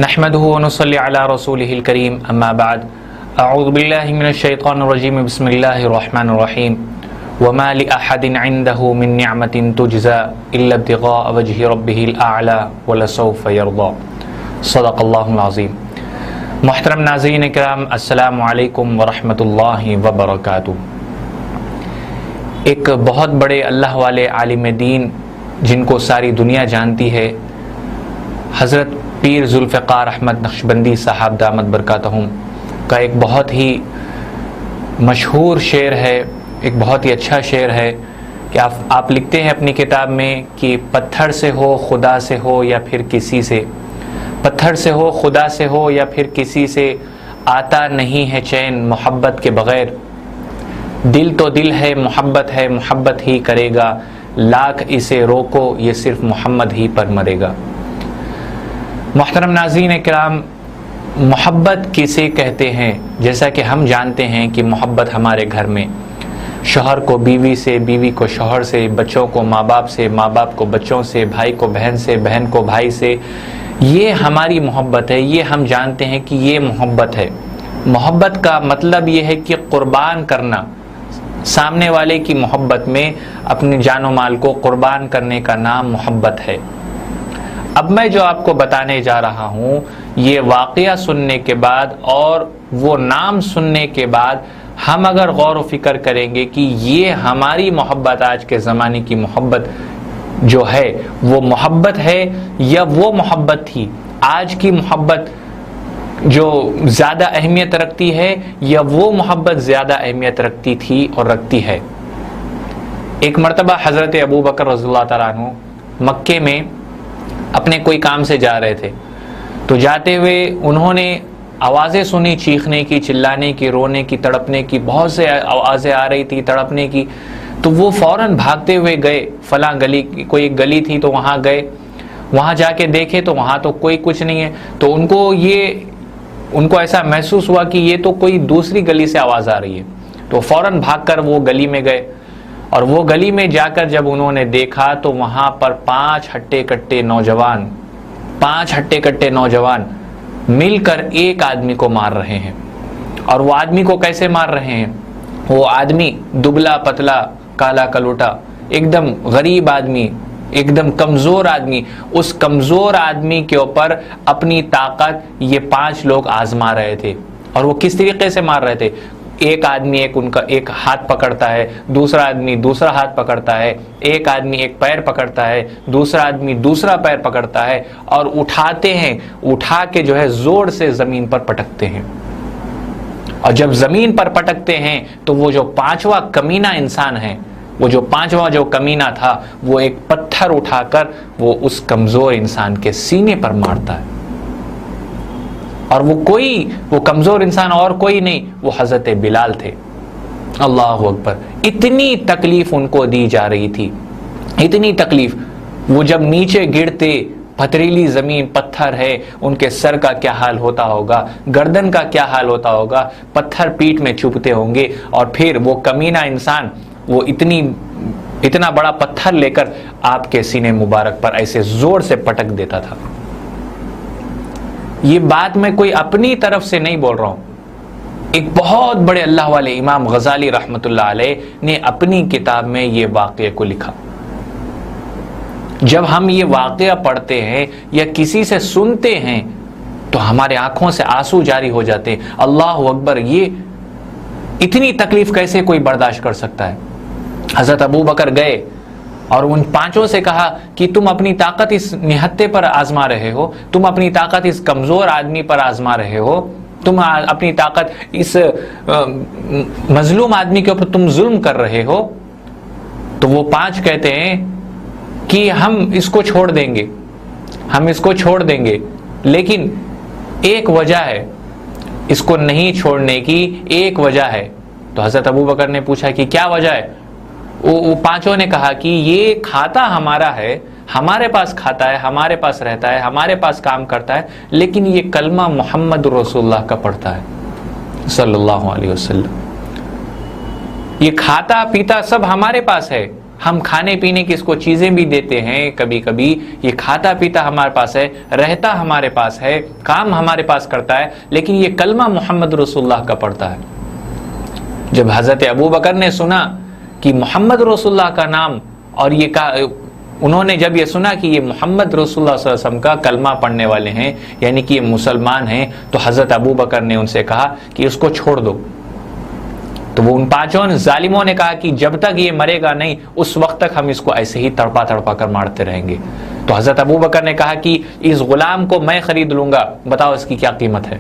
نحمده ونصلي على رسوله الكريم اما بعد اعوذ باللہ من الشیطان الرجیم بسم اللہ الرحمن الرحیم وما لأحد عنده من نعمة تجزى الا ابتغاء وجه ربه الاعلى ولسوف يرضى صدق اللہ العظیم۔ محترم ناظرین کرام، السلام علیکم ورحمۃ اللہ وبرکاتہ۔ ایک بہت بڑے اللہ والے عالم دین جن کو ساری دنیا جانتی ہے، حضرت پیر ذوالفقار احمد نقشبندی صاحب دامت برکاتہم کا ایک بہت ہی مشہور شعر ہے، ایک بہت ہی اچھا شعر ہے کہ آپ لکھتے ہیں اپنی کتاب میں کہ پتھر سے ہو خدا سے ہو یا پھر کسی سے، پتھر سے ہو خدا سے ہو یا پھر کسی سے، آتا نہیں ہے چین محبت کے بغیر، دل تو دل ہے محبت ہی کرے گا، لاکھ اسے روکو یہ صرف محمد ہی پر مرے گا۔ محترم ناظرین کرام، محبت کسے کہتے ہیں؟ جیسا کہ ہم جانتے ہیں کہ محبت ہمارے گھر میں شوہر کو بیوی سے، بیوی کو شوہر سے، بچوں کو ماں باپ سے، ماں باپ کو بچوں سے، بھائی کو بہن سے، بہن کو بھائی سے، یہ ہماری محبت ہے، یہ ہم جانتے ہیں کہ یہ محبت ہے۔ محبت کا مطلب یہ ہے کہ قربان کرنا، سامنے والے کی محبت میں اپنی جان و مال کو قربان کرنے کا نام محبت ہے۔ اب میں جو آپ کو بتانے جا رہا ہوں، یہ واقعہ سننے کے بعد اور وہ نام سننے کے بعد ہم اگر غور و فکر کریں گے کہ یہ ہماری محبت، آج کے زمانے کی محبت جو ہے وہ محبت ہے یا وہ محبت تھی، آج کی محبت جو زیادہ اہمیت رکھتی ہے یا وہ محبت زیادہ اہمیت رکھتی تھی اور رکھتی ہے۔ ایک مرتبہ حضرت ابو بکر رضی اللہ تعالیٰ عنہ مکے میں اپنے کوئی کام سے جا رہے تھے، تو جاتے ہوئے انہوں نے آوازیں سنی، چیخنے کی، چلانے کی، رونے کی، تڑپنے کی، بہت سے آوازیں آ رہی تھی تڑپنے کی، تو وہ فوراً بھاگتے ہوئے گئے فلاں گلی، کوئی ایک گلی تھی تو وہاں گئے، وہاں جا کے دیکھے تو وہاں تو کوئی کچھ نہیں ہے، تو ان کو ایسا محسوس ہوا کہ یہ تو کوئی دوسری گلی سے آواز آ رہی ہے، تو فوراً بھاگ کر وہ گلی میں گئے، اور وہ گلی میں جا کر جب انہوں نے دیکھا تو وہاں پر 5 ہٹے کٹے نوجوان مل کر ایک آدمی کو مار رہے ہیں۔ اور وہ آدمی کو کیسے مار رہے ہیں؟ وہ آدمی دبلا پتلا، کالا کلوٹا، ایک دم غریب آدمی، ایک دم کمزور آدمی، اس کمزور آدمی کے اوپر اپنی طاقت یہ 5 لوگ آزما رہے تھے۔ اور وہ کس طریقے سے مار رہے تھے؟ ایک آدمی ان کا ایک ہاتھ پکڑتا ہے، دوسرا آدمی دوسرا ہاتھ پکڑتا ہے، ایک آدمی ایک پیر پکڑتا ہے، دوسرا آدمی دوسرا پیر پکڑتا ہے، اور اٹھاتے ہیں، اٹھا کے جو ہے زور سے زمین پر پٹکتے ہیں۔ اور جب زمین پر پٹکتے ہیں تو وہ جو 5واں کمینہ انسان ہے، وہ جو 5واں جو کمینہ تھا، وہ ایک پتھر اٹھا کر وہ اس کمزور انسان کے سینے پر مارتا ہے۔ اور وہ کمزور انسان اور کوئی نہیں، وہ حضرت بلال تھے۔ اللہ اکبر! اتنی تکلیف ان کو دی جا رہی تھی، اتنی تکلیف۔ وہ جب نیچے گرتے، پتھریلی زمین، پتھر ہے، ان کے سر کا کیا حال ہوتا ہوگا، گردن کا کیا حال ہوتا ہوگا، پتھر پیٹھ میں چبھتے ہوں گے، اور پھر وہ کمینہ انسان وہ اتنا بڑا پتھر لے کر آپ کے سینے مبارک پر ایسے زور سے پٹک دیتا تھا۔ یہ بات میں کوئی اپنی طرف سے نہیں بول رہا ہوں، ایک بہت بڑے اللہ والے امام غزالی رحمۃ اللہ علیہ نے اپنی کتاب میں یہ واقعے کو لکھا۔ جب ہم یہ واقعہ پڑھتے ہیں یا کسی سے سنتے ہیں تو ہمارے آنکھوں سے آنسو جاری ہو جاتے ہیں۔ اللہ اکبر! یہ اتنی تکلیف کیسے کوئی برداشت کر سکتا ہے؟ حضرت ابو بکر گئے اور ان 5 سے کہا کہ تم اپنی طاقت اس نہتے پر آزما رہے ہو، تم اپنی طاقت اس کمزور آدمی پر آزما رہے ہو، تم اپنی طاقت اس مظلوم آدمی کے اوپر تم ظلم کر رہے ہو۔ تو وہ 5 کہتے ہیں کہ ہم اس کو چھوڑ دیں گے، لیکن ایک وجہ ہے، اس کو نہیں چھوڑنے کی ایک وجہ ہے۔ تو حضرت ابو بکر نے پوچھا کہ کیا وجہ ہے؟ وہ 5 نے کہا کہ یہ کھاتا ہمارا ہے، ہمارے پاس کھاتا ہے، ہمارے پاس رہتا ہے، ہمارے پاس کام کرتا ہے، لیکن یہ کلمہ محمد رسول اللہ کا پڑھتا ہے صلی اللہ علیہ وسلم۔ یہ کھاتا پیتا سب ہمارے پاس ہے، ہم کھانے پینے کی اس کو چیزیں بھی دیتے ہیں، کبھی کبھی یہ کھاتا پیتا ہمارے پاس ہے، رہتا ہمارے پاس ہے، کام ہمارے پاس کرتا ہے، لیکن یہ کلمہ محمد رسول اللہ کا پڑھتا ہے۔ جب حضرت ابو بکر نے سنا کہ محمد رسول اللہ کا نام، اور یہ انہوں نے جب یہ سنا کہ یہ محمد رسول اللہ صلی اللہ علیہ وسلم کا کلمہ پڑھنے والے ہیں، یعنی کہ یہ مسلمان ہیں، تو حضرت ابو بکر نے ان سے کہا کہ اس کو چھوڑ دو۔ تو وہ ان پانچوں ظالموں نے کہا کہ جب تک یہ مرے گا نہیں، اس وقت تک ہم اس کو ایسے ہی تڑپا تڑپا کر مارتے رہیں گے۔ تو حضرت ابو بکر نے کہا کہ اس غلام کو میں خرید لوں گا، بتاؤ اس کی کیا قیمت ہے،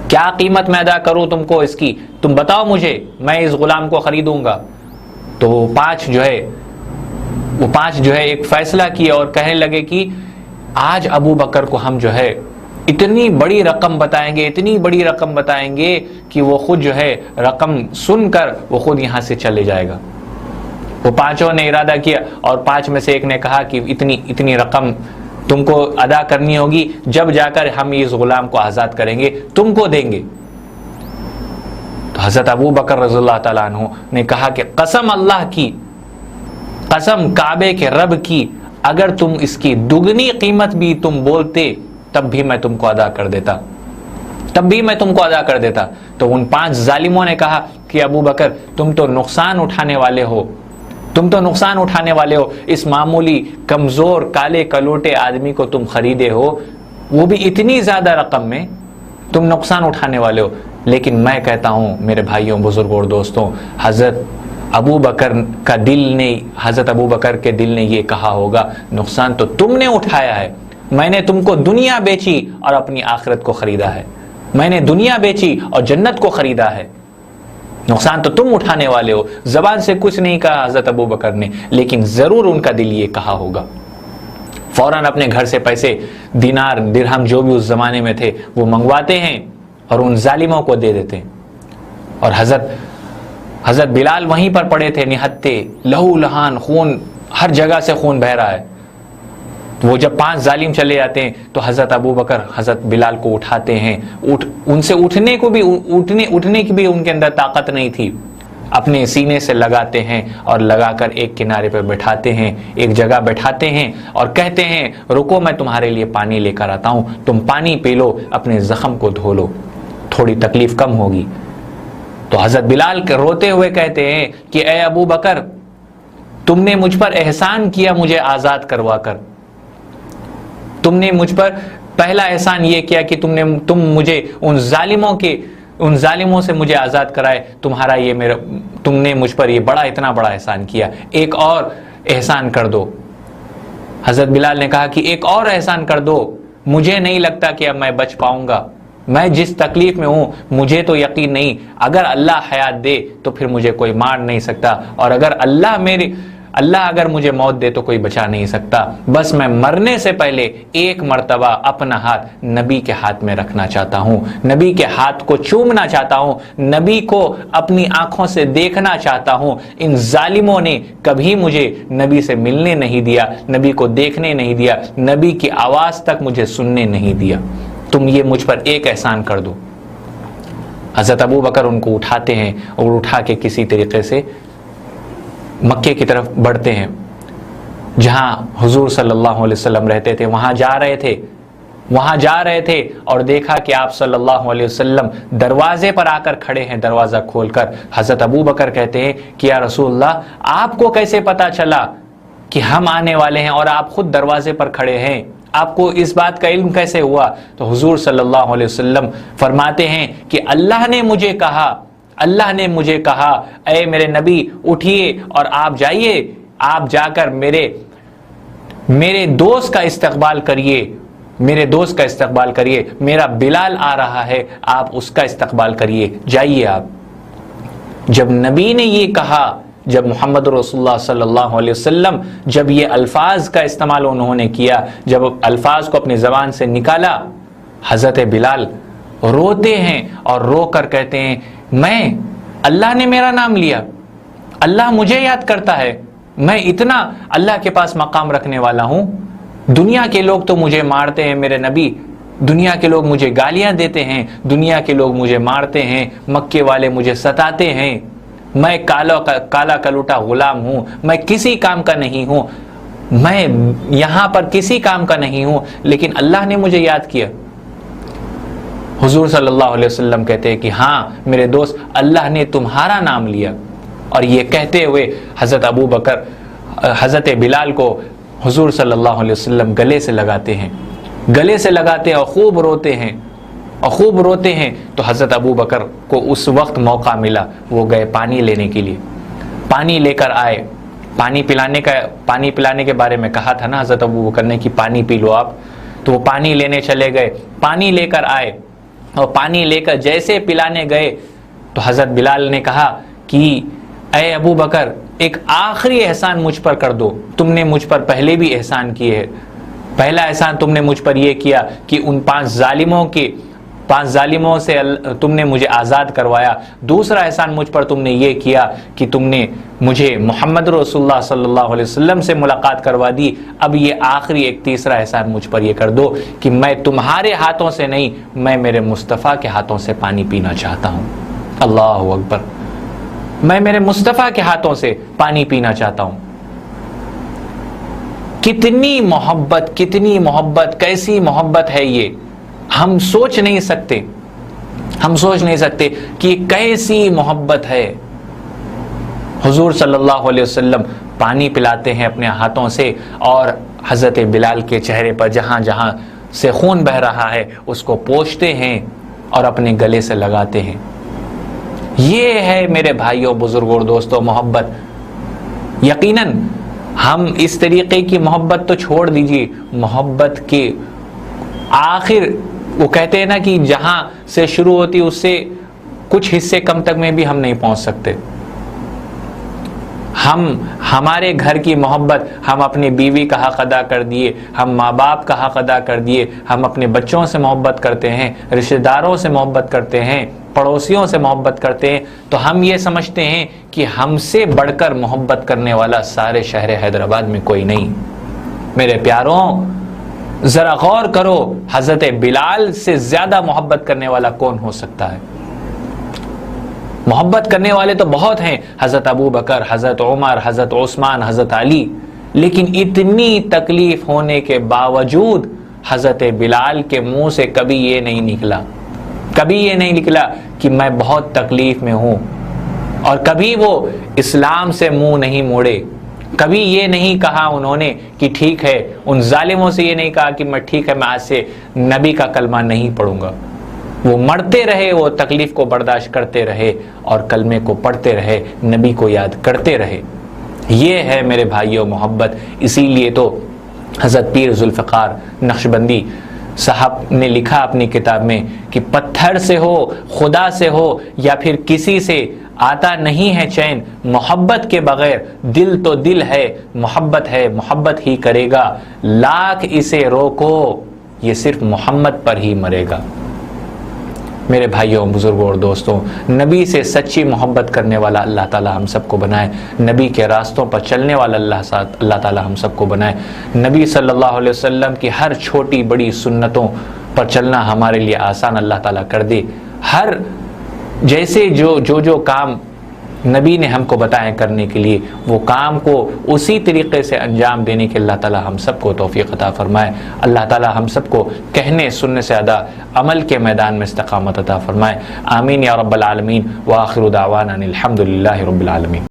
کیا قیمت میں ادا کروں تم کو اس کی، تم بتاؤ مجھے، میں اس غلام کو خریدوں گا۔ تو وہ پانچ جو ہے ایک فیصلہ کیا اور کہنے لگے کہ آج ابو بکر کو ہم جو ہے اتنی بڑی رقم بتائیں گے، اتنی بڑی رقم بتائیں گے کہ وہ خود جو ہے رقم سن کر وہ خود یہاں سے چلے جائے گا۔ وہ پانچوں نے ارادہ کیا، اور پانچ میں سے ایک نے کہا کہ اتنی رقم تم کو ادا کرنی ہوگی، جب جا کر ہم اس غلام کو آزاد کریں گے تم کو دیں گے۔ تو حضرت ابو بکر رضی اللہ تعالیٰ عنہ نے کہا کہ قسم اللہ کی، قسم کعبے کے رب کی، اگر تم اس کی دگنی قیمت بھی تم بولتے تب بھی میں تم کو ادا کر دیتا، تب بھی میں تم کو ادا کر دیتا۔ تو ان پانچ ظالموں نے کہا کہ ابو بکر تم تو نقصان اٹھانے والے ہو، تم تو نقصان اٹھانے والے ہو، اس معمولی کمزور کالے کلوٹے آدمی کو تم خریدے ہو، وہ بھی اتنی زیادہ رقم میں، تم نقصان اٹھانے والے ہو۔ لیکن میں کہتا ہوں میرے بھائیوں، بزرگوں اور دوستوں، حضرت ابو بکر کا دل نے، حضرت ابو بکر کے دل نے یہ کہا ہوگا نقصان تو تم نے اٹھایا ہے، میں نے تم کو دنیا بیچی اور اپنی آخرت کو خریدا ہے، میں نے دنیا بیچی اور جنت کو خریدا ہے، نقصان تو تم اٹھانے والے ہو۔ زبان سے کچھ نہیں کہا حضرت ابو بکر نے، لیکن ضرور ان کا دل یہ کہا ہوگا۔ فوراً اپنے گھر سے پیسے، دینار درہم جو بھی اس زمانے میں تھے وہ منگواتے ہیں اور ان ظالموں کو دے دیتے ہیں۔ اور حضرت بلال وہیں پر پڑے تھے، نہتے لہو لہان، خون ہر جگہ سے خون بہہ رہا ہے۔ وہ جب پانچ ظالم چلے جاتے ہیں تو حضرت ابو بکر حضرت بلال کو اٹھاتے ہیں، ان سے اٹھنے کی بھی ان کے اندر طاقت نہیں تھی، اپنے سینے سے لگاتے ہیں اور لگا کر ایک کنارے پہ بٹھاتے ہیں، ایک جگہ بٹھاتے ہیں اور کہتے ہیں رکو میں تمہارے لیے پانی لے کر آتا ہوں، تم پانی پی لو، اپنے زخم کو دھو لو، تھوڑی تکلیف کم ہوگی۔ تو حضرت بلال روتے ہوئے کہتے ہیں کہ اے ابو بکر، تم نے مجھ پر احسان کیا مجھے آزاد کروا کر، تم نے مجھ پر پہلا احسان یہ کیا کہ تم مجھے ان ظالموں سے مجھے آزاد کرائے، تم نے مجھ پر یہ اتنا بڑا احسان کیا، ایک اور احسان کر دو۔ حضرت بلال نے کہا کہ ایک اور احسان کر دو، مجھے نہیں لگتا کہ اب میں بچ پاؤں گا، میں جس تکلیف میں ہوں مجھے تو یقین نہیں، اگر اللہ حیات دے تو پھر مجھے کوئی مار نہیں سکتا، اور اگر اللہ اگر مجھے موت دے تو کوئی بچا نہیں سکتا، بس میں مرنے سے پہلے ایک مرتبہ اپنا ہاتھ نبی کے ہاتھ میں رکھنا چاہتا ہوں، نبی کے ہاتھ کو چومنا چاہتا ہوں، نبی کو اپنی آنکھوں سے دیکھنا چاہتا ہوں۔ ان ظالموں نے کبھی مجھے نبی سے ملنے نہیں دیا، نبی کو دیکھنے نہیں دیا، نبی کی آواز تک مجھے سننے نہیں دیا، تم یہ مجھ پر ایک احسان کر دو۔ حضرت ابو بکر ان کو اٹھاتے ہیں اور اٹھا کے کسی طریقے سے مکے کی طرف بڑھتے ہیں، جہاں حضور صلی اللہ علیہ وسلم رہتے تھے، وہاں جا رہے تھے اور دیکھا کہ آپ صلی اللہ علیہ وسلم دروازے پر آ کر کھڑے ہیں، دروازہ کھول کر۔ حضرت ابو بکر کہتے ہیں کہ یا رسول اللہ، آپ کو کیسے پتا چلا کہ ہم آنے والے ہیں اور آپ خود دروازے پر کھڑے ہیں، آپ کو اس بات کا علم کیسے ہوا؟ تو حضور صلی اللہ علیہ وسلم فرماتے ہیں کہ اللہ نے مجھے کہا اے میرے نبی اٹھیے اور آپ جائیے، آپ جا کر میرے دوست کا استقبال کریے، میرا بلال آ رہا ہے، آپ اس کا استقبال کریے، جائیے آپ۔ جب نبی نے یہ کہا، جب محمد رسول اللہ صلی اللہ علیہ وسلم جب یہ الفاظ کا استعمال انہوں نے کیا، جب الفاظ کو اپنی زبان سے نکالا، حضرت بلال روتے ہیں اور رو کر کہتے ہیں اللہ نے میرا نام لیا، اللہ مجھے یاد کرتا ہے، میں اتنا اللہ کے پاس مقام رکھنے والا ہوں، دنیا کے لوگ تو مجھے مارتے ہیں میرے نبی، دنیا کے لوگ مجھے گالیاں دیتے ہیں، دنیا کے لوگ مجھے مارتے ہیں، مکے والے مجھے ستاتے ہیں، میں کالا کلوٹا غلام ہوں، میں کسی کام کا نہیں ہوں، میں یہاں پر کسی کام کا نہیں ہوں، لیکن اللہ نے مجھے یاد کیا۔ حضور صلی اللہ علیہ وسلم کہتے ہیں کہ ہاں میرے دوست، اللہ نے تمہارا نام لیا۔ اور یہ کہتے ہوئے حضرت ابو بکر حضرت بلال کو حضور صلی اللہ علیہ وسلم گلے سے لگاتے ہیں، گلے سے لگاتے ہیں اور خوب روتے ہیں، اور خوب روتے ہیں۔ تو حضرت ابو بکر کو اس وقت موقع ملا، وہ گئے پانی لینے کے لیے، پانی لے کر آئے۔ پانی پلانے کے بارے میں کہا تھا نا حضرت ابو بکر نے کہ پانی پی لو آپ، تو وہ پانی لینے چلے گئے، پانی لے کر آئے، اور پانی لے کر جیسے پلانے گئے تو حضرت بلال نے کہا کہ اے ابو بکر، ایک آخری احسان مجھ پر کر دو، تم نے مجھ پر پہلے بھی احسان کیے ہیں۔ پہلا احسان تم نے مجھ پر یہ کیا کہ ان 5 ظالموں سے تم نے مجھے آزاد کروایا، دوسرا احسان مجھ پر تم نے یہ کیا کہ تم نے مجھے محمد رسول اللہ صلی اللہ علیہ وسلم سے ملاقات کروا دی، اب یہ آخری ایک تیسرا احسان مجھ پر یہ کر دو کہ میں تمہارے ہاتھوں سے نہیں، میں میرے مصطفیٰ کے ہاتھوں سے پانی پینا چاہتا ہوں۔ اللہ اکبر، میں میرے مصطفیٰ کے ہاتھوں سے پانی پینا چاہتا ہوں۔ کتنی محبت، کیسی محبت ہے یہ، ہم سوچ نہیں سکتے کہ کیسی محبت ہے۔ حضور صلی اللہ علیہ وسلم پانی پلاتے ہیں اپنے ہاتھوں سے، اور حضرت بلال کے چہرے پر جہاں جہاں سے خون بہ رہا ہے اس کو پوچھتے ہیں اور اپنے گلے سے لگاتے ہیں۔ یہ ہے میرے بھائیوں، بزرگوں اور دوستوں محبت۔ یقیناً ہم اس طریقے کی محبت تو چھوڑ دیجیے، محبت کے آخر وہ کہتے ہیں نا کہ جہاں سے شروع ہوتی اس سے کچھ حصے کم تک میں بھی ہم نہیں پہنچ سکتے۔ ہمارے گھر کی محبت، ہم اپنی بیوی کا حق ادا کر دیے، ہم ماں باپ کا حق ادا کر دیے، ہم اپنے بچوں سے محبت کرتے ہیں، رشتہ داروں سے محبت کرتے ہیں، پڑوسیوں سے محبت کرتے ہیں، تو ہم یہ سمجھتے ہیں کہ ہم سے بڑھ کر محبت کرنے والا سارے شہر حیدرآباد میں کوئی نہیں۔ میرے پیاروں، ذرا غور کرو، حضرت بلال سے زیادہ محبت کرنے والا کون ہو سکتا ہے؟ محبت کرنے والے تو بہت ہیں، حضرت ابو بکر، حضرت عمر، حضرت عثمان، حضرت علی، لیکن اتنی تکلیف ہونے کے باوجود حضرت بلال کے منہ سے کبھی یہ نہیں نکلا کہ میں بہت تکلیف میں ہوں، اور کبھی وہ اسلام سے منہ نہیں موڑے، کبھی یہ نہیں کہا انہوں نے کہ ٹھیک ہے، ان ظالموں سے یہ نہیں کہا کہ میں ٹھیک ہے، میں آج سے نبی کا کلمہ نہیں پڑھوں گا۔ وہ مرتے رہے، وہ تکلیف کو برداشت کرتے رہے، اور کلمے کو پڑھتے رہے، نبی کو یاد کرتے رہے۔ یہ ہے میرے بھائیوں محبت۔ اسی لیے تو حضرت پیر ذوالفقار نقشبندی صاحب نے لکھا اپنی کتاب میں کہ پتھر سے ہو، خدا سے ہو، یا پھر کسی سے آتا نہیں ہے چین، محبت کے بغیر دل تو دل ہے، محبت ہی کرے گا، لاکھ اسے روکو یہ صرف محمد پر ہی مرے گا۔ میرے بھائیوں، بزرگوں اور دوستوں، نبی سے سچی محبت کرنے والا اللہ تعالی ہم سب کو بنائے، نبی کے راستوں پر چلنے والا اللہ تعالی ہم سب کو بنائے، نبی صلی اللہ علیہ وسلم کی ہر چھوٹی بڑی سنتوں پر چلنا ہمارے لیے آسان اللہ تعالی کر دے، ہر جیسے جو کام نبی نے ہم کو بتائے کرنے کے لیے، وہ کام کو اسی طریقے سے انجام دینے کے اللہ تعالی ہم سب کو توفیق عطا فرمائے۔ اللہ تعالی ہم سب کو کہنے سننے سے زیادہ عمل کے میدان میں استقامت عطا فرمائے۔ آمین یا رب العالمین، وآخر دعوانا الحمدللہ رب العالمین۔